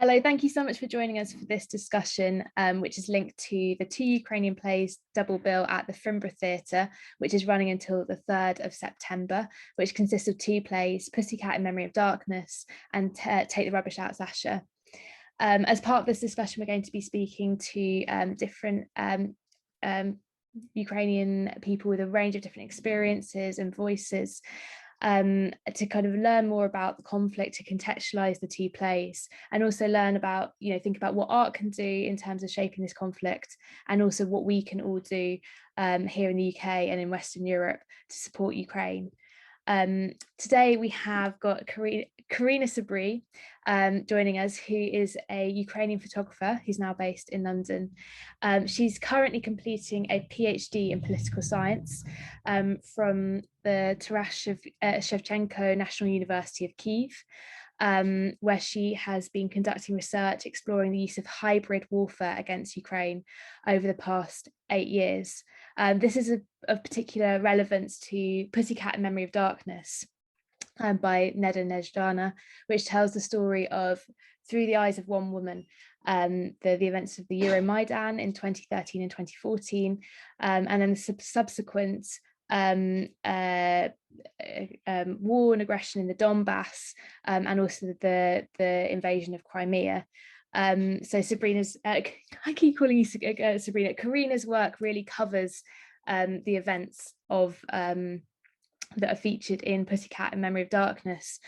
Hello, thank you so much for joining us for this discussion, which is linked to the two Ukrainian plays double bill at the Finborough Theatre, which is running until the 3rd of September, which consists of two plays, Pussycat in Memory of Darkness and Take the Rubbish Out, Sasha. As part of this discussion, we're going to be speaking to different Ukrainian people with a range of different experiences and voices, to kind of learn more about the conflict, to contextualize the two plays, and also learn about, think about what art can do in terms of shaping this conflict, and also what we can all do here in the UK and in Western Europe to support Ukraine. Today we have got Karina Sabri joining us, who is a Ukrainian photographer who's now based in London. She's currently completing a PhD in political science from the Taras Shevchenko National University of Kyiv, where she has been conducting research exploring the use of hybrid warfare against Ukraine over the past 8 years. This is of particular relevance to Pussycat in Memory of Darkness by Neda Nezhdana, which tells the story of, through the eyes of one woman, the events of the Euromaidan in 2013 and 2014, and then the subsequent war and aggression in the Donbas, and also the invasion of Crimea. So Sabrina's, I keep calling you Sabrina, Karina's work really covers the events of that are featured in Pussycat in Memory of Darkness.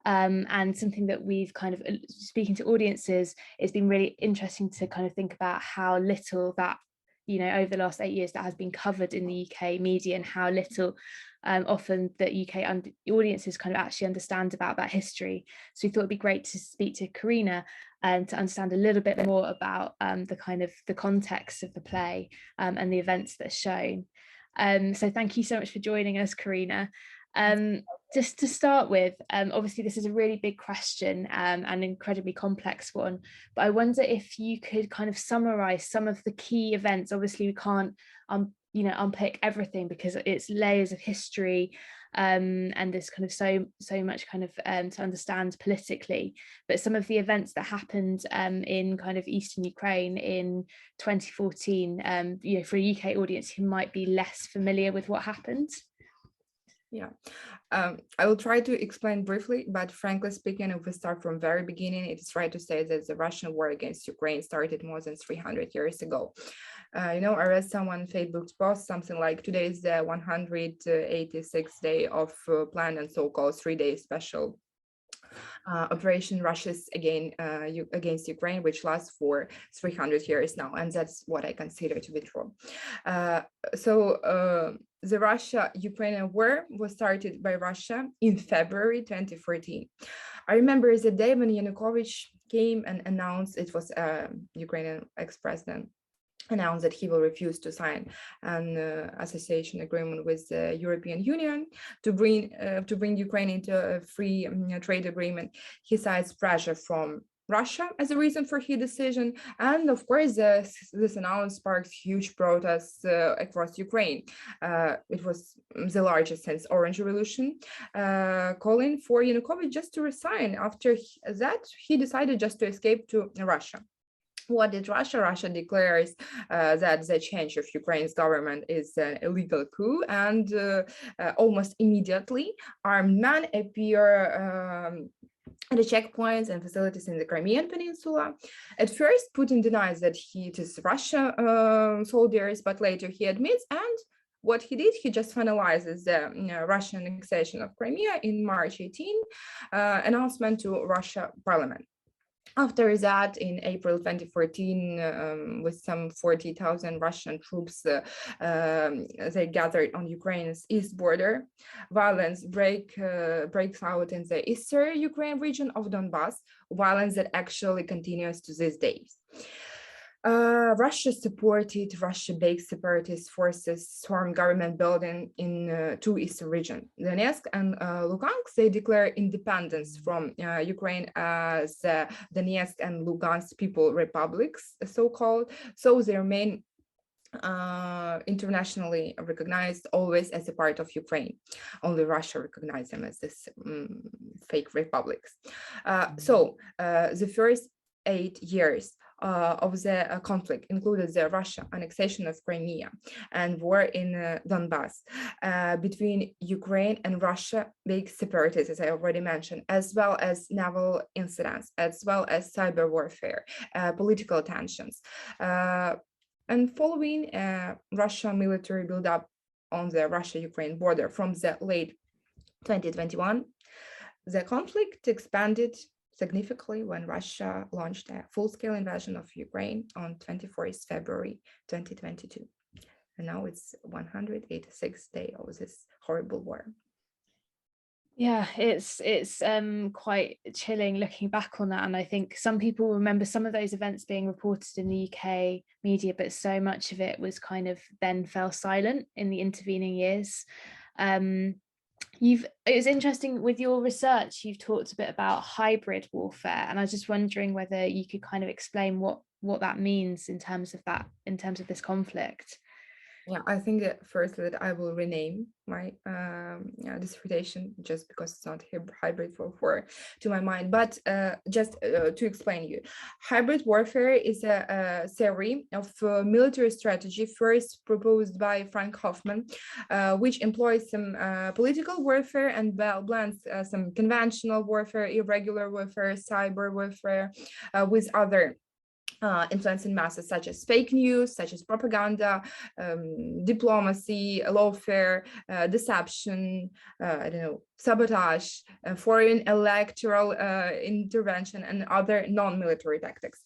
And something that we've kind of, speaking to audiences, it's been really interesting to kind of think about how little that, over the last 8 years, that has been covered in the UK media, and how little often the UK audiences kind of actually understand about that history. So we thought it'd be great to speak to Karina and to understand a little bit more about the context of the play and the events that are shown. So thank you so much for joining us, Karina. Just to start with, obviously this is a really big question and an incredibly complex one, but I wonder if you could kind of summarize some of the key events. Obviously we can't unpick everything because it's layers of history, and there's kind of so much kind of to understand politically, but some of the events that happened in kind of eastern Ukraine in 2014, for a UK audience who might be less familiar with what happened. Yeah, I will try to explain briefly, but frankly speaking, if we start from very beginning, it is right to say that the Russian war against Ukraine started more than 300 years ago. I read someone Facebook post something like, today is the 186th day of planned and so-called 3-day special operation Russia's against Ukraine, which lasts for 300 years now, and that's what I consider to be true. The Russia-Ukrainian war was started by Russia in February 2014. I remember the day when Yanukovych came and announced, it was Ukrainian ex-president, announced that he will refuse to sign an association agreement with the European Union to bring Ukraine into a free trade agreement. He cites pressure from Russia as a reason for his decision, and of course this announcement sparked huge protests across Ukraine. It was the largest since Orange Revolution, calling for Yanukovych just to resign. After that, he decided just to escape to Russia. What did Russia? Russia declares that the change of Ukraine's government is an illegal coup, and almost immediately armed men appear at the checkpoints and facilities in the Crimean Peninsula. At first, Putin denies that it is Russian soldiers, but later he admits, and what he did, he just finalizes the Russian annexation of Crimea in March 18, announcement to Russia parliament. After that, in April 2014, with some 40,000 Russian troops, they gathered on Ukraine's east border. Violence breaks out in the eastern Ukraine region of Donbas, violence that actually continues to these days. Russia-based separatist forces stormed government building in two eastern regions, Donetsk and Lugansk. They declare independence from Ukraine as Donetsk and Lugansk People Republics, so-called. So they remain internationally recognized always as a part of Ukraine. Only Russia recognizes them as this fake republics. The first 8 years of the conflict included the Russia annexation of Crimea and war in Donbas between Ukraine and Russia, big separatists, as I already mentioned, as well as naval incidents, as well as cyber warfare, political tensions. And following Russia military buildup on the Russia-Ukraine border from the late 2021, the conflict expanded significantly when Russia launched a full-scale invasion of Ukraine on 24th February 2022. And now it's 186th day of this horrible war. Yeah, it's quite chilling looking back on that. And I think some people remember some of those events being reported in the UK media, but so much of it was kind of then fell silent in the intervening years. It was interesting with your research, you've talked a bit about hybrid warfare, and I was just wondering whether you could kind of explain what that means in terms of this conflict. Yeah, I think that firstly that I will rename my dissertation just because it's not hybrid warfare to my mind. But just to explain you, hybrid warfare is a theory of military strategy first proposed by Frank Hoffman, which employs some political warfare and blends some conventional warfare, irregular warfare, cyber warfare with other influencing masses such as fake news, such as propaganda, diplomacy, lawfare, deception, sabotage, foreign electoral intervention, and other non-military tactics.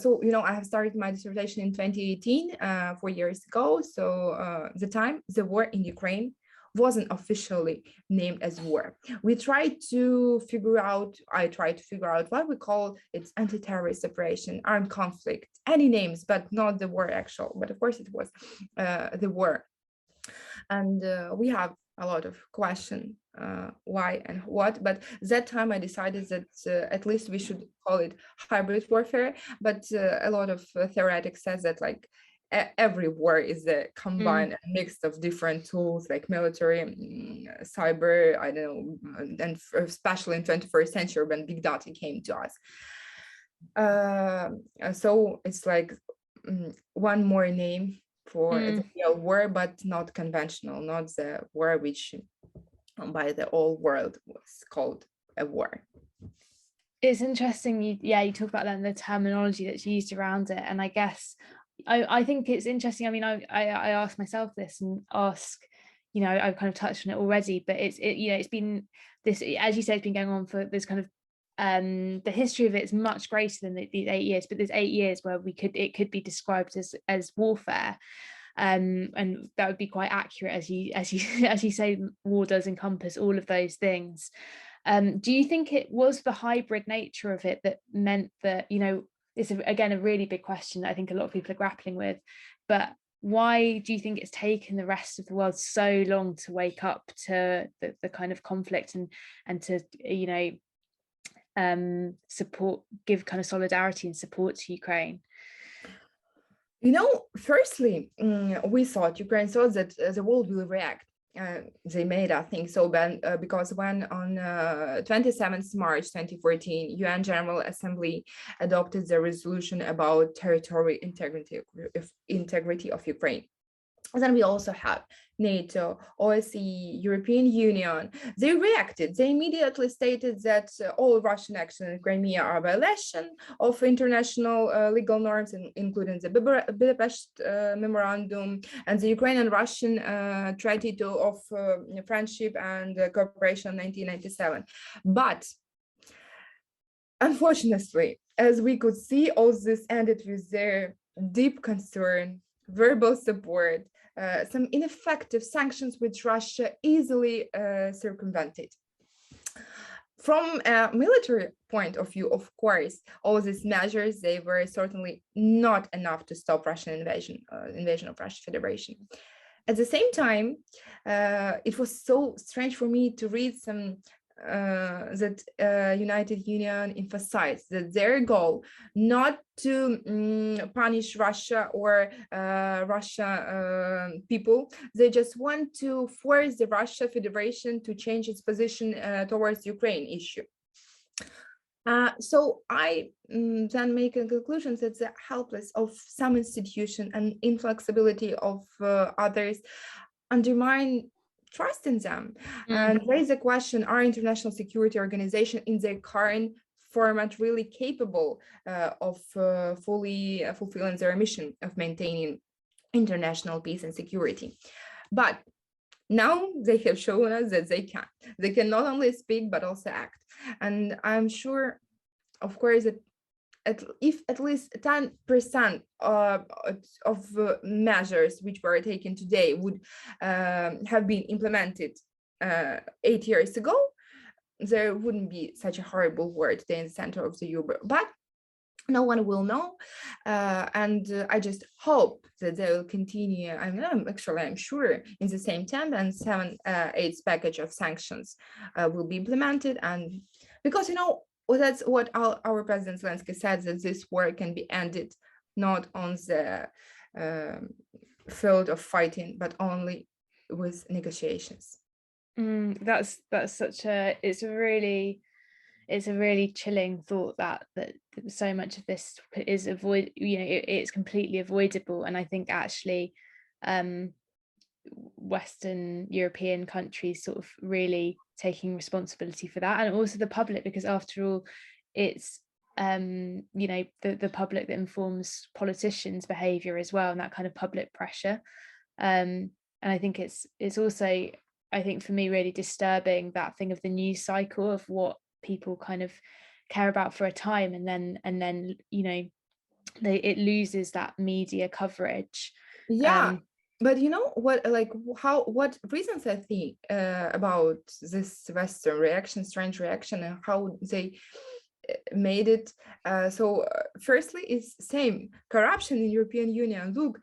So, I have started my dissertation in 2018, 4 years ago. So the war in Ukraine wasn't officially named as war. I tried to figure out what we call it anti-terrorist operation, armed conflict, any names, but not the war actual. But of course it was the war. And we have a lot of questions why and what, but that time I decided that at least we should call it hybrid warfare. But a lot of theoretics says that like every war is a combined mix of different tools like military, cyber, and especially in 21st century when big data came to us. So it's like one more name for the real war, but not conventional, not the war which by the whole world was called a war. It's interesting, you talk about that and the terminology that's used around it, and I guess I think it's interesting. I mean, I ask myself this and ask, I've kind of touched on it already, but it's been this, as you say, it's been going on for this kind of the history of it is much greater than these 8 years, but there's 8 years where it could be described as warfare, and that would be quite accurate, as you say, war does encompass all of those things. Do you think it was the hybrid nature of it that meant that, it's again a really big question that I think a lot of people are grappling with, but why do you think it's taken the rest of the world so long to wake up to the kind of conflict and to support, give kind of solidarity and support to Ukraine? Firstly, we thought Ukraine thought that the world will react. They made, I think so, because when on 27th March 2014, UN General Assembly adopted the resolution about territorial integrity of Ukraine. And then we also have NATO, OSCE, European Union. They reacted. They immediately stated that all Russian action in Crimea are a violation of international legal norms, including the Budapest Memorandum and the Ukrainian-Russian Treaty of Friendship and Cooperation of 1997. But unfortunately, as we could see, all this ended with their deep concern, verbal support, some ineffective sanctions which Russia easily circumvented. From a military point of view, of course, all these measures, they were certainly not enough to stop Russian invasion of Russian Federation. At the same time, it was so strange for me to read some that United Union emphasized that their goal not to punish Russia or Russia people. They just want to force the Russia Federation to change its position towards Ukraine issue. So I then make a conclusion that the helplessness of some institution and inflexibility of others undermine trust in them and raise the question: are international security organizations in their current format really capable of fully fulfilling their mission of maintaining international peace and security? But now they have shown us that they can. They can not only speak, but also act. And I'm sure, of course, that if at least 10% of measures which were taken today would have been implemented 8 years ago, there wouldn't be such a horrible war today in the center of the Europe. But no one will know, and I just hope that they will continue. I'm sure in the same time, and 7/8 package of sanctions will be implemented. And because that's what our President Zelensky said, that this war can be ended not on the field of fighting, but only with negotiations. That's such a it's a really chilling thought that so much of this is it's completely avoidable. And I think actually Western European countries sort of really taking responsibility for that, and also the public, because after all it's the public that informs politicians' behavior as well, and that kind of public pressure. And I think it's also, I think for me, really disturbing, that thing of the news cycle of what people kind of care about for a time, and then it loses that media coverage. But what reasons I think about this Western reaction, strange reaction, and how they made it. So firstly, it's same corruption in European Union. Look,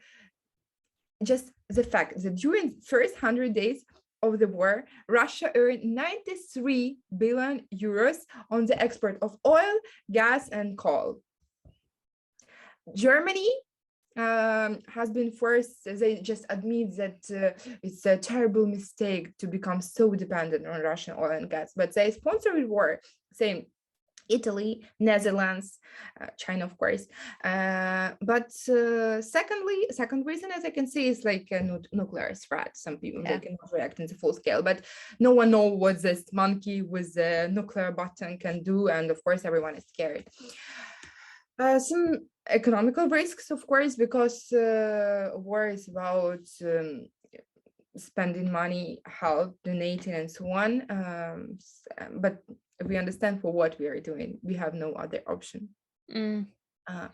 just the fact that during first 100 days of the war, Russia earned 93 billion euros on the export of oil, gas, and coal. Germany has been forced, they just admit that it's a terrible mistake to become so dependent on Russian oil and gas, but they sponsored war, same Italy, Netherlands, China, of course. But second reason, as I can see, is like a nuclear threat. Some people they cannot react in the full scale, but no one knows what this monkey with the nuclear button can do, and of course everyone is scared. Some economical risks, of course, because war is about spending money, help, donating, and so on. But we understand for what we are doing. We have no other option.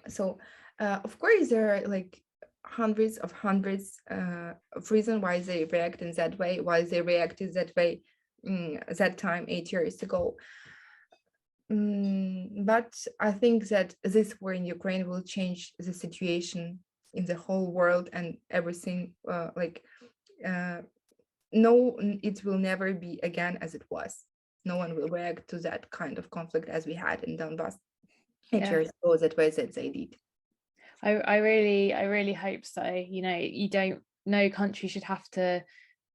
So, of course, there are like hundreds of reasons why they react in that way, why they reacted that way that time 8 years ago. But I think that this war in Ukraine will change the situation in the whole world, and everything no, it will never be again as it was. No one will react to that kind of conflict as we had in Donbas 8 years ago, that way that they did. I really hope so. No country should have to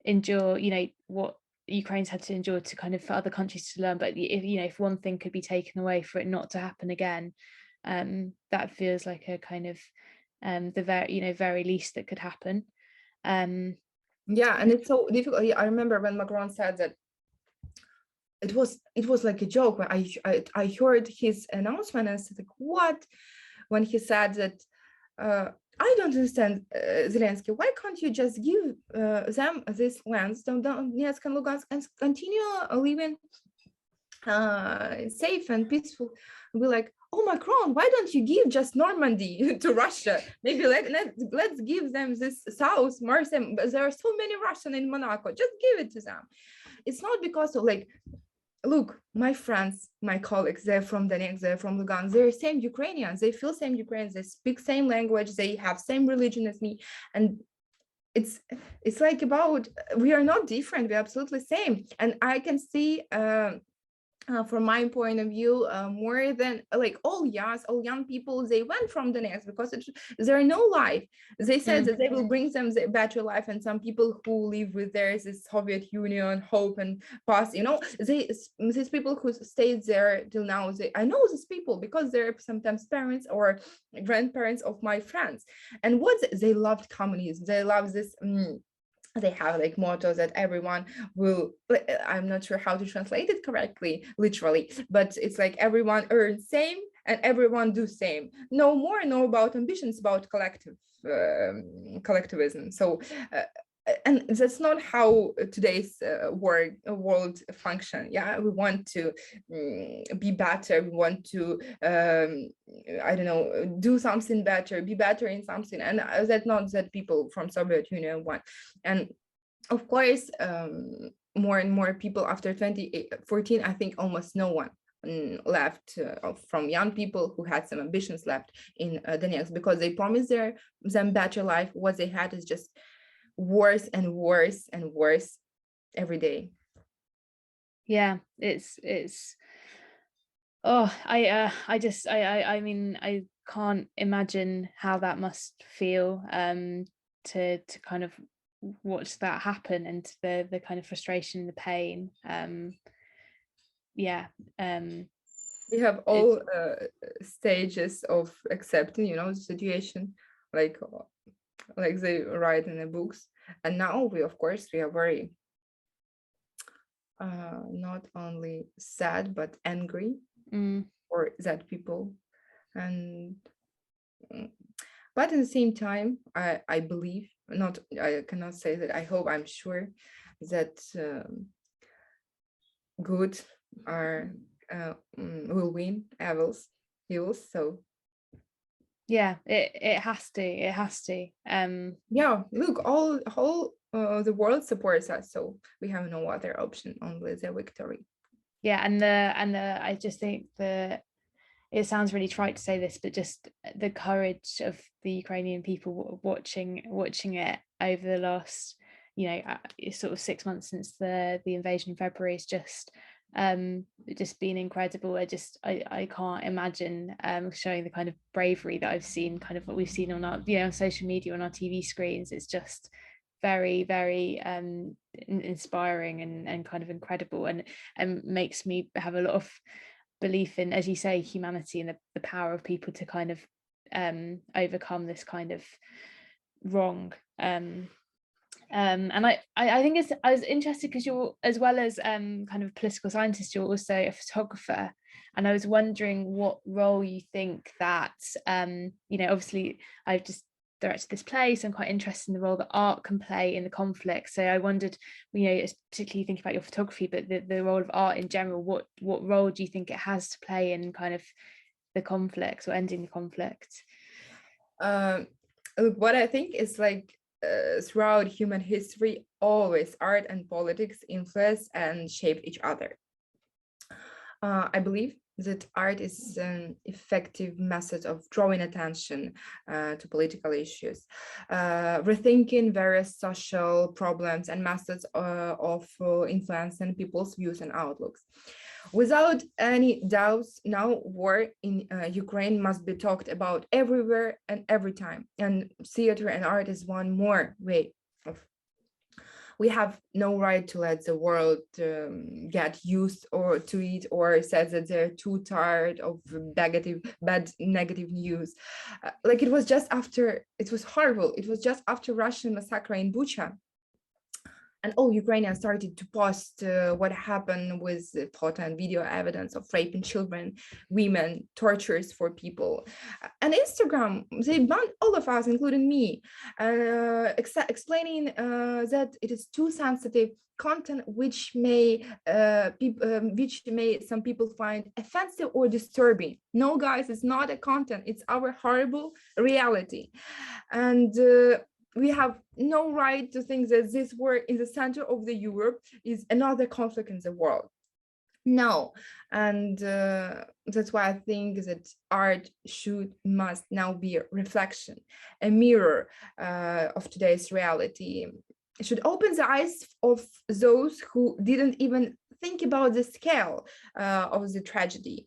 endure, what Ukraine's had to endure to kind of for other countries to learn. But if one thing could be taken away for it not to happen again, that feels like a kind of the very least that could happen. Yeah, and it's so difficult. I remember when Macron said that it was like a joke. When I heard his announcement, and I said, like, what? When he said that, I don't understand, Zelensky, why can't you just give them this lands, Donetsk and Lugansk, and continue living safe and peaceful? We're like, oh, Macron, why don't you give just Normandy to Russia? Maybe let's give them this south, Marseille. There are so many Russians in Monaco. Just give it to them. It's not because of like, look, my friends, my colleagues, they're from Donetsk, they're from Lugansk, they're same Ukrainians, they feel same Ukrainians, they speak same language, they have same religion as me. And it's like about, we are not different, we're absolutely same. And I can see from my point of view, more than like all young people, they went from Donetsk because there are no life. They said that they will bring them the better life, and some people who live with their Soviet Union hope and past, these people who stayed there till now, I know these people because they're sometimes parents or grandparents of my friends, and what they loved communism. They love this. They have like mottos that everyone will, I'm not sure how to translate it correctly literally, but it's like everyone earns same and everyone do same, no more, no about ambitions, about collectivism. So and that's not how today's world function. Yeah, we want to be better, we want to I don't know, do something better, be better in something, and that's not that people from Soviet Union want. And of course, more and more people after 2014, I think almost no one left from young people who had some ambitions left in Donetsk, because they promised them better life. What they had is just worse and worse and worse every day. Yeah, it's oh, I mean, I can't imagine how that must feel, to kind of watch that happen, and the kind of frustration and the pain. Yeah. We have all stages of accepting, the situation, like they write in the books. And now we are very not only sad but angry for that people. And but at the same time, I believe, I cannot say that I hope, I'm sure that good are will win evils. So yeah, it has to. Yeah, look, all the world supports us, so we have no other option, only the victory. Yeah, and I just think it sounds really trite to say this, but just the courage of the Ukrainian people watching it over the last, sort of 6 months since the invasion in February is just been incredible. I can't imagine showing the kind of bravery that I've seen, kind of what we've seen on our, on social media, on our TV screens. It's just very, very inspiring and kind of incredible, and makes me have a lot of belief in, as you say, humanity and the power of people to kind of overcome this kind of wrong. And I think I was interested because you're, as well as kind of a political scientist, you're also a photographer, and I was wondering what role you think that obviously I've just directed this play, so I'm quite interested in the role that art can play in the conflict. So I wondered, particularly thinking about your photography, but the role of art in general, what role do you think it has to play in kind of the conflict or ending the conflict? What I think is like, throughout human history, always art and politics influence and shape each other. I believe that art is an effective method of drawing attention to political issues, rethinking various social problems and methods of influencing people's views and outlooks. Without any doubts, now war in Ukraine must be talked about everywhere and every time. And theater and art is one more way of. We have no right to let the world get used or to it, or said that they're too tired of bad negative news. It was horrible. It was just after Russian massacre in Bucha. And all Ukrainians started to post what happened with photo and video evidence of raping children, women, tortures for people. And Instagram, they banned all of us, including me, explaining that it is too sensitive content, which may some people find offensive or disturbing. No, guys, it's not a content. It's our horrible reality. And we have no right to think that this war in the center of the Europe is another conflict in the world. No, and that's why I think that art must now be a reflection, a mirror of today's reality. It should open the eyes of those who didn't even think about the scale of the tragedy.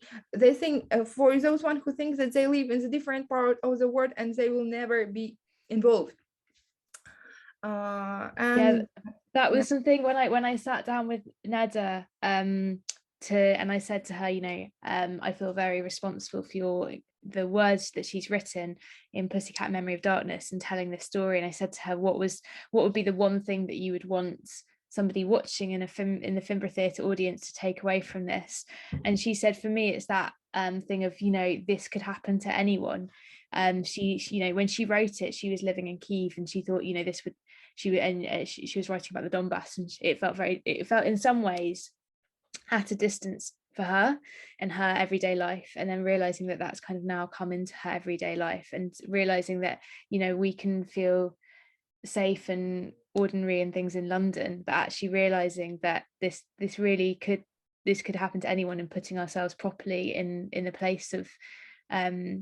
They think, for those one who thinks that they live in a different part of the world and they will never be involved. And that was something when I sat down with Neda, and I said to her, you know, I feel very responsible for the words that she's written in Pussycat Memory of Darkness and telling this story. And I said to her, what would be the one thing that you would want somebody watching in the Finborough Theatre audience to take away from this? And she said, for me, it's that thing of, you know, this could happen to anyone. She you know, when she wrote it, she was living in Kyiv, and she thought, you know, this would, she was writing about the Donbas, and it felt in some ways at a distance for her and her everyday life, and then realizing that that's kind of now come into her everyday life, and realizing that, you know, we can feel safe and ordinary and things in London, but actually realizing that this really could happen to anyone, and putting ourselves properly in the place of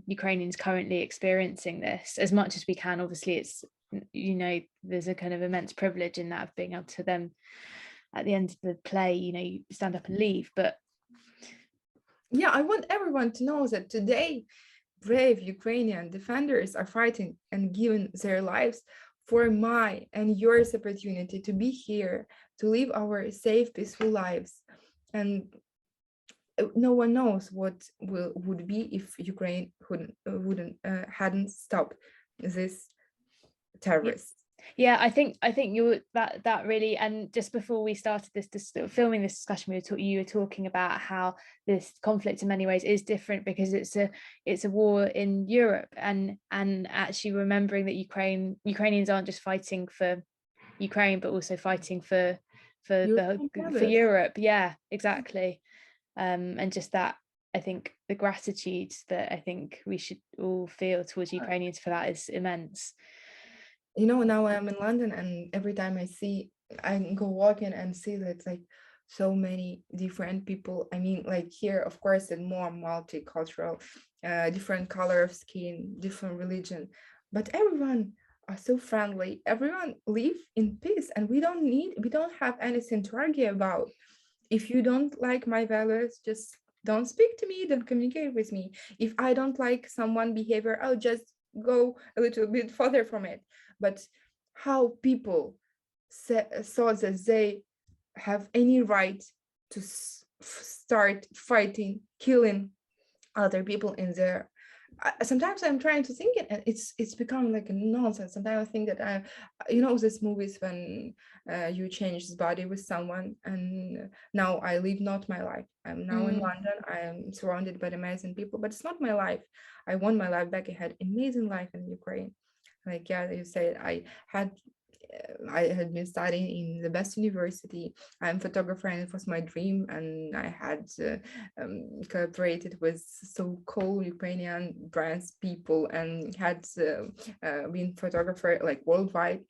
Ukrainians currently experiencing this as much as we can. Obviously, it's, you know, there's a kind of immense privilege in that, of being able to then at the end of the play, you know, you stand up and leave. But yeah, I want everyone to know that today brave Ukrainian defenders are fighting and giving their lives for my and yours opportunity to be here, to live our safe, peaceful lives. And no one knows what would be if Ukraine hadn't stopped this terrorist. Yeah, I think you that really, and just before we started this filming this discussion, you were talking about how this conflict in many ways is different because it's a war in Europe, and actually remembering that Ukrainians aren't just fighting for Ukraine, but also fighting for Europe. Yeah, exactly. And just that, I think the gratitude that I think we should all feel towards Ukrainians for that is immense. You know, now I'm in London, and every time I go walking and see that like so many different people. I mean, like here, of course, it's more multicultural, different color of skin, different religion, but everyone are so friendly. Everyone live in peace, and we don't have anything to argue about. If you don't like my values, just don't speak to me, don't communicate with me. If I don't like someone behavior, I'll just go a little bit further from it. But how people thought that they have any right to start fighting, killing other people in their, sometimes I'm trying to think it, and it's become like a nonsense. Sometimes I think that you know, these movies when you change the body with someone, and now I live not my life. I'm now in London. I am surrounded by amazing people, but it's not my life. I want my life back. I had amazing life in Ukraine. Like, yeah, you said, I had been studying in the best university. I'm a photographer, and it was my dream. And I had cooperated with so cool Ukrainian brands people, and had been photographer like worldwide.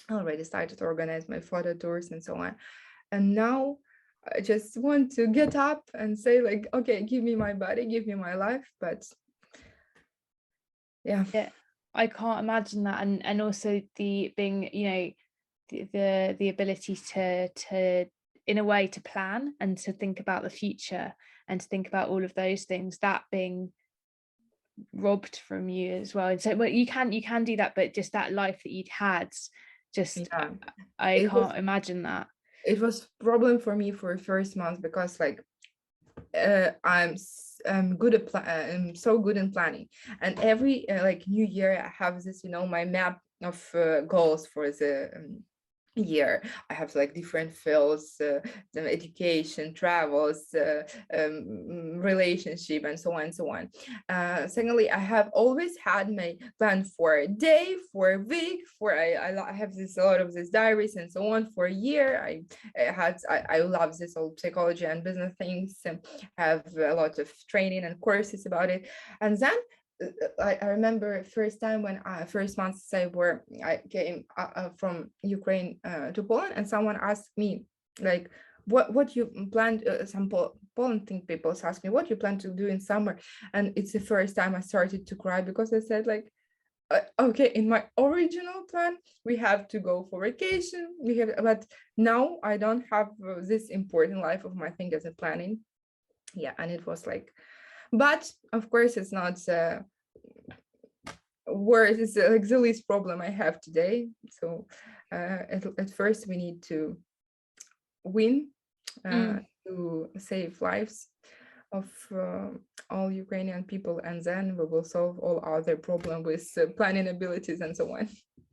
I already started to organize my photo tours and so on. And now I just want to get up and say like, okay, give me my body, give me my life. But yeah. I can't imagine that, and also the being, you know, the ability to in a way to plan and to think about the future and to think about all of those things, that being robbed from you as well. And so, well, you can do that, but just that life that you'd had, just yeah. I can't imagine that. It was problem for me for the first month, because like I'm so good in planning, and every like new year I have this, you know, my map of goals for the year. I have like different fields, the education, travels, relationship, and so on and so on. Secondly, I have always had my plan for a day, for a week, for I have a lot of these diaries and so on for a year. I love this whole psychology and business things, and have a lot of training and courses about it. And then I remember first time when first months I came from Ukraine to Poland, and someone asked me like, what you plan, some Poland think people ask me what you plan to do in summer, and it's the first time I started to cry, because I said like, okay, in my original plan, we have to go for vacation. But now I don't have this important life of my thing as a planning. Yeah, and it was like, but of course, it's not worse. It's like the least problem I have today. So at first, we need to win to save lives of all Ukrainian people, and then we will solve all other problem with planning abilities and so on.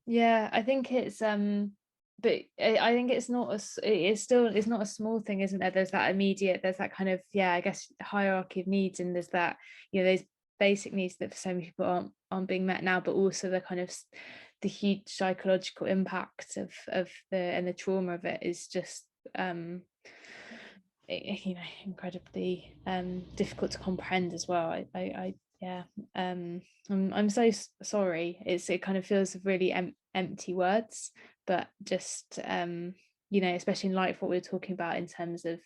Yeah, I think it's but I think it's not it's not a small thing, isn't there? There's that kind of, yeah, I guess, hierarchy of needs, and there's that, those basic needs that for so many people aren't being met now, but also the kind of the huge psychological impact of the trauma of it is just incredibly difficult to comprehend as well. I'm so sorry. It kind of feels really empty words, but just especially in light of what we were talking about in terms of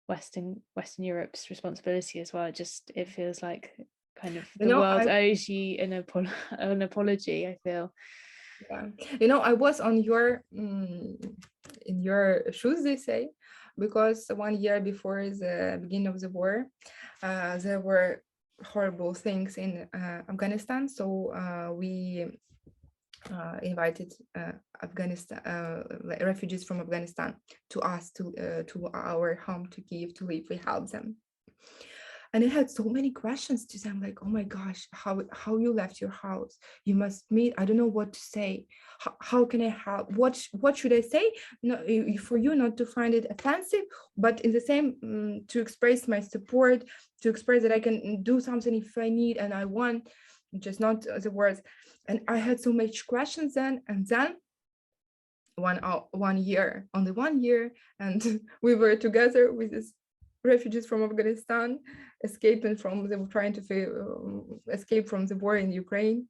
Western Europe's responsibility as well. It feels like kind of the world owes you an apology, I feel. Yeah, I was on your in your shoes, they say, because 1 year before the beginning of the war, there were horrible things in Afghanistan. So we invited refugees from Afghanistan to us to our home, to Kyiv, to live. We helped them. And I had so many questions to them, like, oh my gosh, how you left your house? You must meet, I don't know what to say. How can I help? What should I say? No, for you not to find it offensive, but in the same, to express my support, to express that I can do something if I need and I want, just not the words. And I had so much questions then, and then 1 year, only 1 year, and we were together with this refugees from Afghanistan, escaping from trying to escape from the war in Ukraine.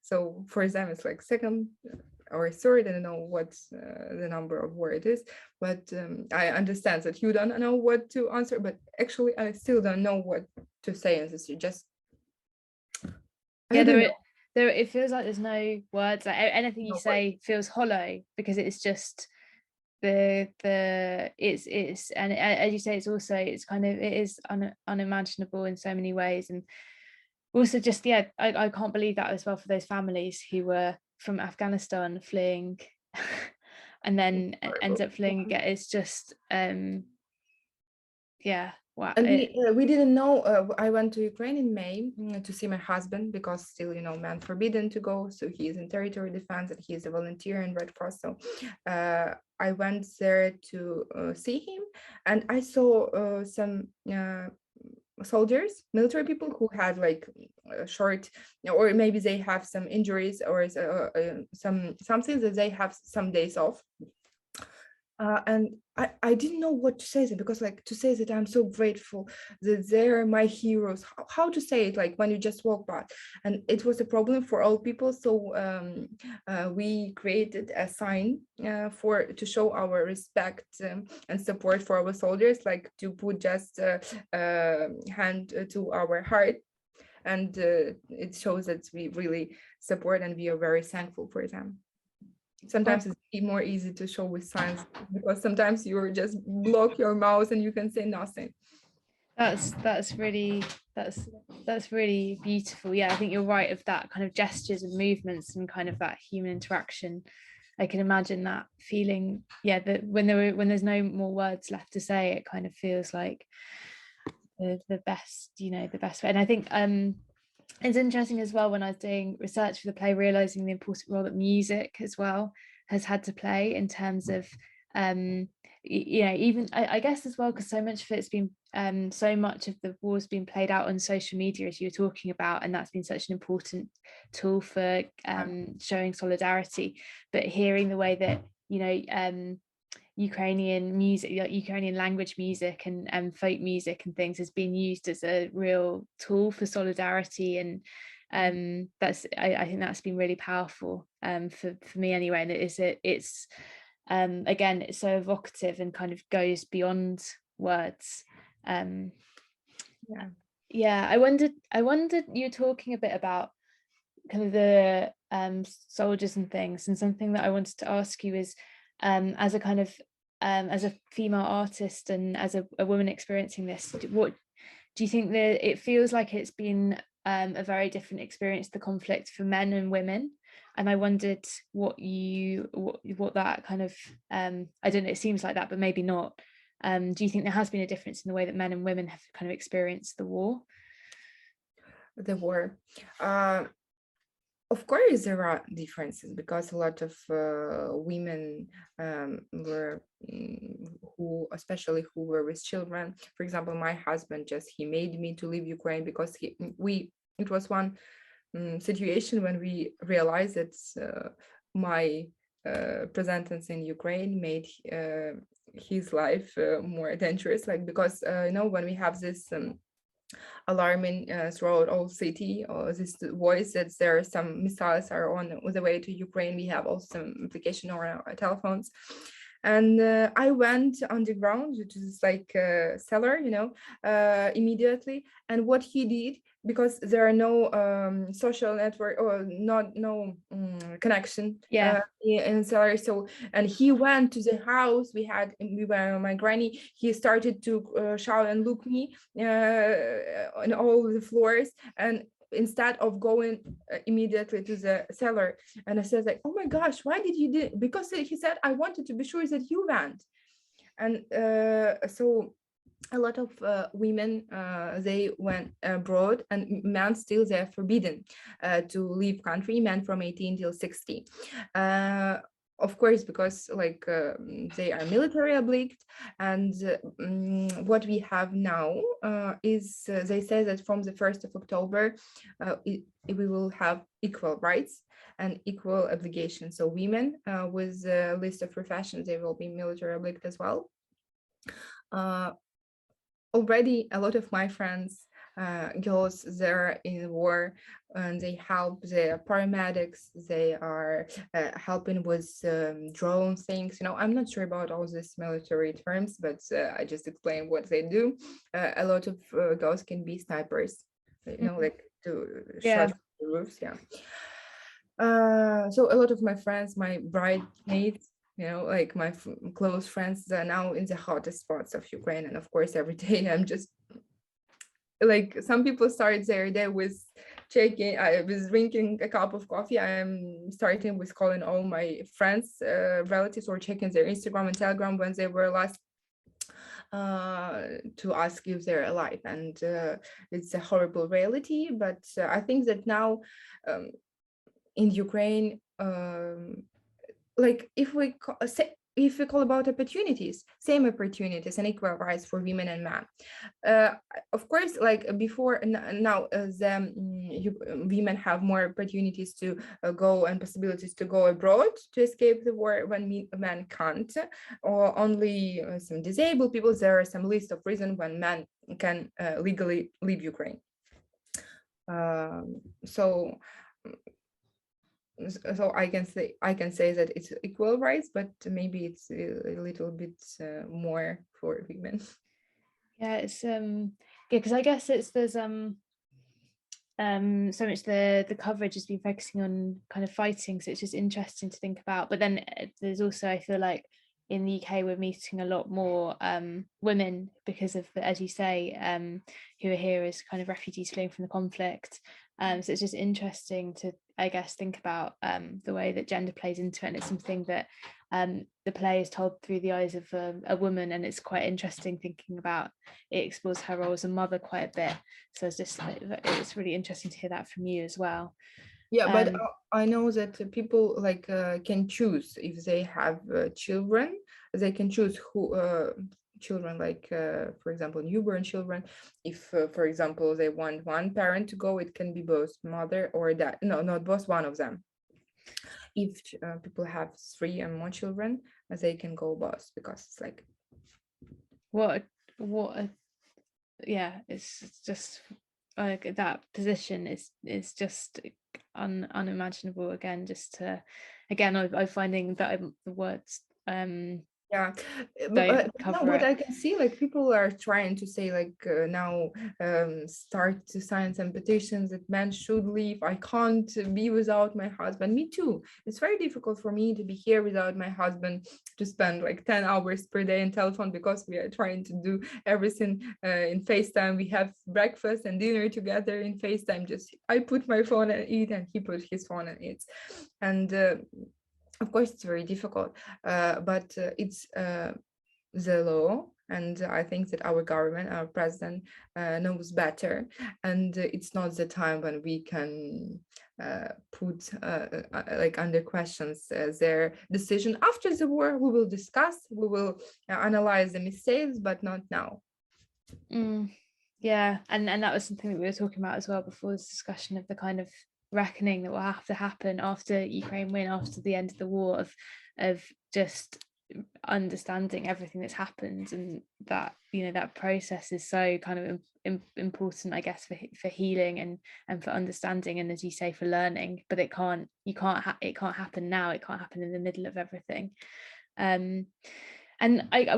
So for them, it's like second or third, I don't know what's the number of where it is, but I understand that you don't know what to answer, but actually I still don't know what to say in this. It feels like there's no words, like anything you say feels hollow, because it's just it's and as you say, it is unimaginable in so many ways. And also just, I can't believe that as well, for those families who were from Afghanistan fleeing and then ends up fleeing again. It's just wow. And we didn't know. I went to Ukraine in May to see my husband, because still, man forbidden to go. So he is in territory defense and he is a volunteer in Red Cross. So I went there to see him, and I saw some soldiers, military people who had like short, or maybe they have some injuries or something that they have some days off. And I didn't know what to say, because like to say that I'm so grateful that they're my heroes, how to say it, like when you just walk by. And it was a problem for all people. So we created a sign to show our respect and support for our soldiers, like to put just hand to our heart. And it shows that we really support and we are very thankful for them. Sometimes it's more easy to show with signs, because sometimes you just block your mouth and you can say nothing. That's really beautiful. Yeah, I think you're right, of that kind of gestures and movements and kind of that human interaction. I can imagine that feeling, that when there's no more words left to say, it kind of feels like the best way. And I think it's interesting as well, when I was doing research for the play, realizing the important role that music as well has had to play in terms of even I guess as well, because so much of it's been so much of the war's been played out on social media, as you were talking about, and that's been such an important tool for showing solidarity. But hearing the way that Ukrainian music, Ukrainian language music and folk music and things has been used as a real tool for solidarity, and I think that's been really powerful for me anyway. And it's again, it's so evocative and kind of goes beyond words. I wondered, you were talking a bit about kind of the soldiers and things, and something that I wanted to ask you is, as a kind of as a female artist and as a woman experiencing this, what do you think that it feels like it's been a very different experience, the conflict for men and women? And I wondered what that kind of I don't know, it seems like that, but maybe not. Do you think there has been a difference in the way that men and women have kind of experienced the war? The war. Of course, there are differences because a lot of women were especially who were with children. For example, my husband he made me to leave Ukraine because it was one situation when we realized that my presence in Ukraine made his life more dangerous. Like because when we have this alarming throughout all city, or this voice that there are some missiles are on the way to Ukraine. We have also some application on our telephones. And I went underground, which is like a cellar, immediately. And what he did, because there are no social network or no connection in cellar. So, and he went to the house. We were my granny. He started to shout and look me on all the floors, and instead of going immediately to the cellar. And I said like, oh my gosh, why did you do? Because he said, I wanted to be sure that you went. And so a lot of women, they went abroad, and men still, they're forbidden to leave country, men from 18 till 60. Of course, because they are military obliged. And what we have now is they say that from the 1st of October, we will have equal rights and equal obligations. So women with a list of professions, they will be military obliged as well. Already a lot of my friends, girls, they're in war, and they help the paramedics. They are helping with drone things. I'm not sure about all these military terms, but I just explain what they do. A lot of girls can be snipers, like to shot the roofs. So a lot of my friends, my bridesmaids, like my close friends, are now in the hottest spots of Ukraine. And of course, every day I'm just like, some people start their day with drinking a cup of coffee. I'm starting with calling all my friends, relatives, or checking their Instagram and Telegram when they were last to ask if they're alive. And it's a horrible reality. But I think that now in Ukraine, like if we call about opportunities, same opportunities and equal rights for women and men. Of course, like before, now the women have more opportunities to go, and possibilities to go abroad to escape the war, when men can't, or only some disabled people. There are some list of reasons when men can legally leave Ukraine. So I can say that it's equal rights, but maybe it's a little bit more for women. Yeah, it's because I guess there's so much the coverage has been focusing on kind of fighting, so it's just interesting to think about. But then there's also, I feel like in the UK we're meeting a lot more women because of as you say, who are here as kind of refugees fleeing from the conflict. So it's just interesting to, I guess, think about the way that gender plays into it. And it's something that the play is told through the eyes of a woman, and it's quite interesting thinking about it. Explores her role as a mother quite a bit. So it's really interesting to hear that from you as well. Yeah, but I know that people can choose if they have children. They can choose who children, for example, newborn children. If for example they want one parent to go, it can be both mother or dad. No, not both, one of them. If people have 3 and more children, they can go both, because it's like it's just like that position is just unimaginable. I'm finding that the words Yeah, don't no, cover but it. I can see like people are trying to say like now start to sign some petitions that men should leave. I can't be without my husband. Me too. It's very difficult for me to be here without my husband, to spend like 10 hours per day in telephone, because we are trying to do everything in FaceTime. We have breakfast and dinner together in FaceTime. Just I put my phone and eat, and he put his phone and eats. And of course, it's very difficult, but it's the law. And I think that our government, our president, knows better. And it's not the time when we can put like under questions their decision. After the war, we will discuss, we will analyze the mistakes, but not now. Yeah, and that was something that we were talking about as well before this discussion, of the kind of reckoning that will have to happen after Ukraine win, after the end of the war, of just understanding everything that's happened, and that, you know, that process is so kind of important, I guess, for healing and for understanding, and as you say, for learning. But it can't happen now. It can't happen in the middle of everything. And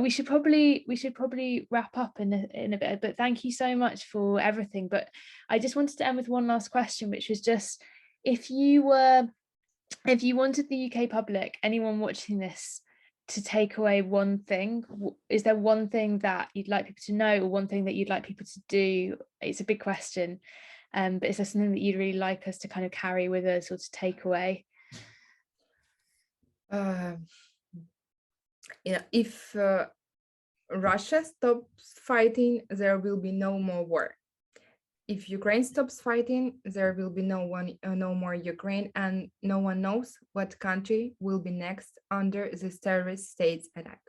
we should probably wrap up in a bit, but thank you so much for everything. But I just wanted to end with one last question, which was just, if you wanted the UK public, anyone watching this, to take away one thing, is there one thing that you'd like people to know, or one thing that you'd like people to do? It's a big question, but is there something that you'd really like us to kind of carry with us, or to take away? If Russia stops fighting, there will be no more war. If Ukraine stops fighting, there will be no more Ukraine, and no one knows what country will be next under this terrorist state's attack.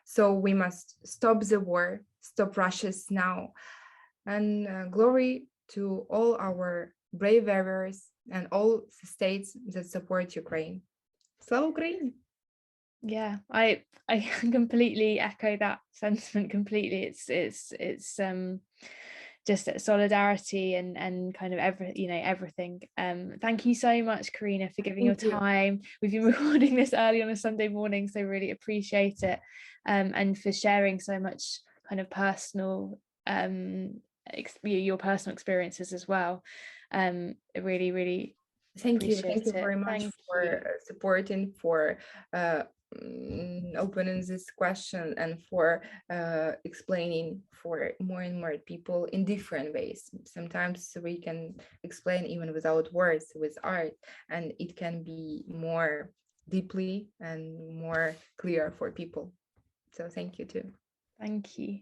So we must stop the war, stop Russia's now, and glory to all our brave warriors and all the states that support Ukraine. Slava Ukraine! Yeah, I completely echo that sentiment completely. It's just solidarity and kind of everything. Thank you so much, Karina, for giving your time. We've been recording this early on a Sunday morning, so really appreciate it, and for sharing so much kind of personal your personal experiences as well. Really Thank you very much for supporting, for opening this question, and for explaining for more and more people in different ways. Sometimes we can explain even without words, with art, and it can be more deeply and more clear for people. So thank you too. Thank you.